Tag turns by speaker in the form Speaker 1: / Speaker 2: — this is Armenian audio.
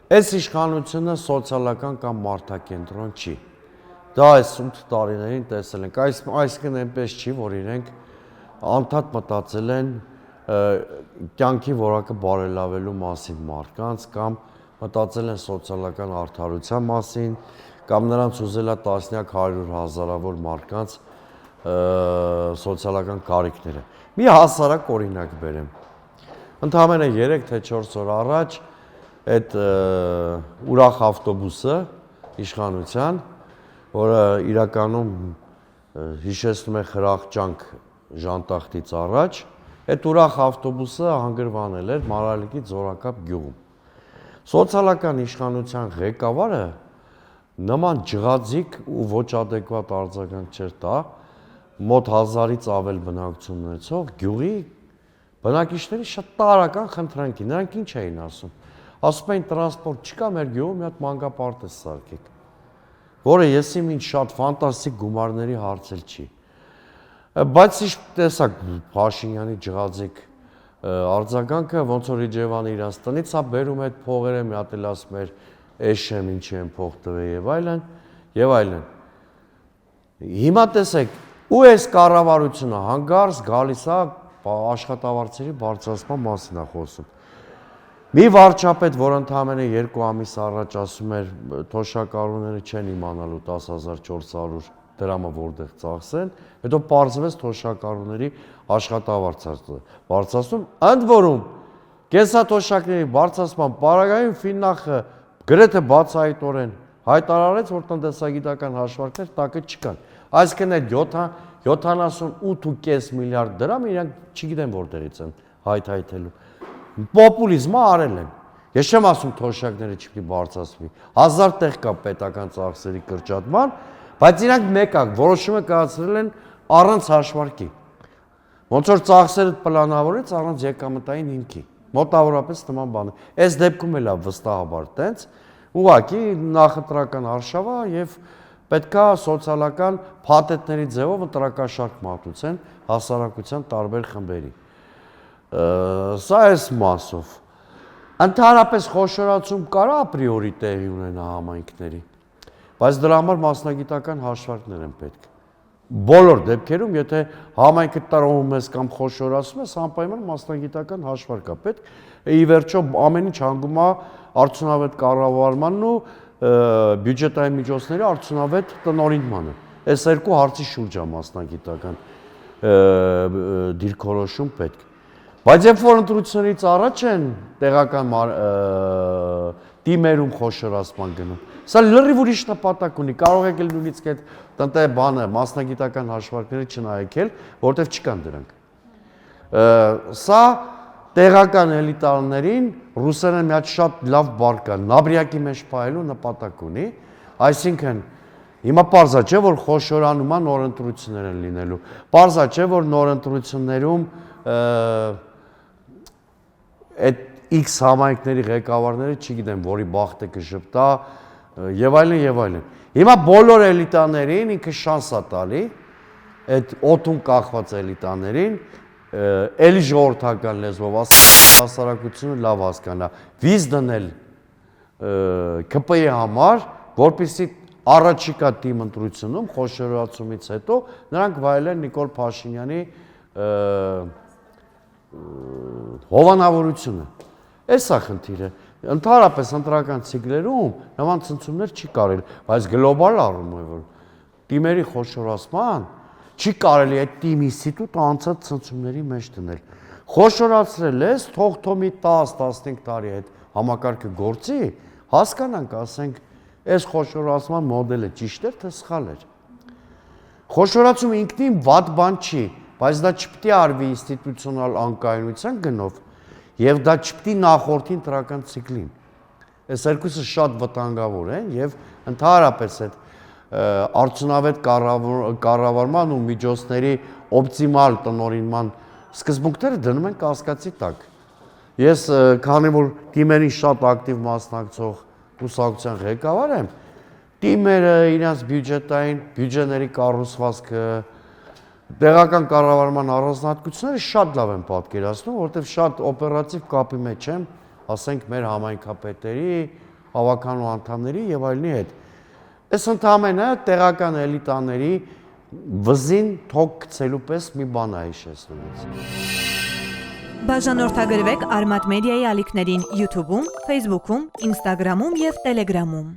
Speaker 1: Այս իշխանությունը սոցիալական կամ մարդակենտրոն չի։ Դա այս 8 տարիներին տեսել ենք, այսինքն այնպես չի, որ իրենք անդադ մտածել են կյանքի որակը բարելավելու մասին մարդկանց կամ մտածել են սոցիալական արդարության մասին կամ նրանց ուզել է տասնյակ 100 հազարավոր մարդկանց սոցիալական կարիքները։ Մի հասարակ օրինակ բերեմ։ Ընդամենը 3 թե 4 օր առաջ այդ ուրախ ավտոբուսը իշխանության, որը իրականում հիշեցնում է խրախճանք ժանտախտից առաջ, այդ ուրախ ավտոբուսը հանգրվանել էր Մարալիկի Ձորակապ գյուղում։ Սոցիալական իշխանության ղեկավարը նման ջղաձիկ ու ոչ ադեկվատ արձագանք չէր տա մոտ 1000-ից ավել բնակություն ունեցող գյուղի բնակիչների շատ տարրական խնդրանքի, նրանք ինչ էին ասում։ Ասում էին տրանսպորտ չկա մեր գյուղում, մի հատ մանկապարտեզ սարքեք, որը եսի ինչ շատ ֆանտաստիկ գումարների հարցել չի։ Բայց ինչ տեսակ Փաշինյանի ջղաձիկ արձագանքը, ոնց որ Իջևանը իրանց տնից է բերում այդ փողերը, մի հատ էլ ասում էր էշեմ ինչի են փող տվել եւ այլն, եւ այլն։ Հիմա տեսեք, ու այս կառավարությունը հանգարց գալիս է աշխատավարձերի բարձրացման մասին է խոսում։ Մի վարչապետ, որ ընդամենը 2 ամիս առաջ ասում էր թոշակառուները չեն իմանալու 10400 դրամը որտեղ ծախսեն, հետո պարզվեց թոշակառուների աշխատավարձը բարձրացում, ընդ որում կենսաթոշակների բարձրացման պարագայում Ֆիննախը գրեթե բացահայտորեն հայտարարեց, որ տնտեսագիտական հաշվարկներ տակը չկան։ Այսինքն այդ 78.5 միլիարդ դրամ իրանք չգիտեն որտեղից են հայթայթելու։ Պոպուլիզմը արել են։ Ես չեմ ասում թոշակները չպետք է բարձրացվի։ 1000 տեղ կա պետական ծախսերի կրճատման, բայց իրանք մեկ է, որոշումը կայացրել են առանց հաշվարկի։ Ոնց որ ծախսերը պլանավորեց առանց եկամտային հիմքի։ Մոտավորապես նման բան է։ Այս դեպքում էլ է վստահաբար տենց, ուղղակի նախընտրական արշավը եւ պետքա սոցիալական փաթեթների ձևով ընտրակաշարք մատուցեն հասարակության տարբեր խմբերի։ Սա էս մասով։ Ընդհանրապես խոշորացում կարա ապրիորի տեղի ունենա համայնքների, բայց դրա համար մասնագիտական հաշվարկներ են պետք։ Բոլոր դեպքերում, եթե համայնքը տրոհում ես կամ խոշորացում ես, անպայման մասնագիտական հաշվարկ է պետք։ Ի վերջո ամեն ինչ հանգում է արդյունավետ կառավարմանն ու բյուջետային միջոցների արդյունավետ տնօրինմանը։ Այս երկու հարցի շուրջ է մասնագիտական դիրքորոշում պետք։ Բայց երբ որ ընտրությունից առաջ են տեղական թիմերում խոշորացման գնում, սա լրիվ ուրիշ նպատակ ունի, կարող եք նույնիսկ այդ տնտե բանը մասնագիտական հաշվարկները չնայեք, որտեղ չկան դրանք։ Սա տեղական էլիտաներին ռուսերեն մի հատ շատ լավ բառ կա, նաբրյակի մեջ փայելու նպատակ ունի, այսինքն հիմա պարզ է չէ, որ խոշորանում է նոր ընտրություններ են լինելու, պարզ է չէ, որ նոր ընտրություններում այդ X համայնքների ղեկավարները չգիտեմ, որի բախտը կժպտա եւ այլն եւ այլն։ Հիմա բոլոր էլիտաներին ինքը շանս է տալի, այդ օդում կախված էլիտաներին, էլի ժողովրդական լեզվով հասարակությունը լավ հասկանա, վիզ դնել ԿՊ-ի համար, որպեսզի առաջիկա թիմ ընտրությունում խոշորացումից հետո նրանք վայելեն Նիկոլ Փաշինյանի հովանավորությունը։ Էս է խնդիրը։ Ընդհանրապես ընտրական ցիկլերում նման ցնցումներ չի կարելի, բայց գլոբալ առումով որ թիմերի խոշորացման չի կարելի այդ թիմի ինստիտուտը անցած ցնցումների մեջ դնել։ Խոշորացրել ես, թող մի 10-15 տարի այդ համակարգը գործի, հասկանանք, ասենք, այս խոշորացման մոդելը ճիշտ էր, թե սխալ էր։ Խոշորացումը ինքնին վատ բան չի, բայց դա չպետք է արվի ինստիտուցիոնալ անկայունության գնով եւ դա չպետք է նախորդի ընտրական ցիկլին։ Այս երկուսը շատ վտանգավոր են եւ ընդհանրապես այդ արդյունավետ կառավարման ու միջոցների օպտիմալ տնօրինման սկզբունքները դնում են կասկածի տակ։ Ես քանի որ թիմերին շատ ակտիվ մասնակցող կուսակցության ղեկավար եմ, թիմերը իրենց բյուջեների կառուցվածքը, տեղական կառավարման առանձնահատկությունները շատ լավ են պատկերացնում, որովհետև շատ օպերատիվ կապի մեջ եմ, ասենք մեր համայնքապետերի, հավաքանու անդամների եւ այլնի հետ։ Այս ընդամենը տեղական էլիտաների վզին թոք գցելու պես մի բան է հիշեցնում ինձ։
Speaker 2: Բաժանորդագրվեք Արմատ մեդիայի ալիքներին YouTube-ում, Facebook-ում, Instagram-ում եւ Telegram-ում։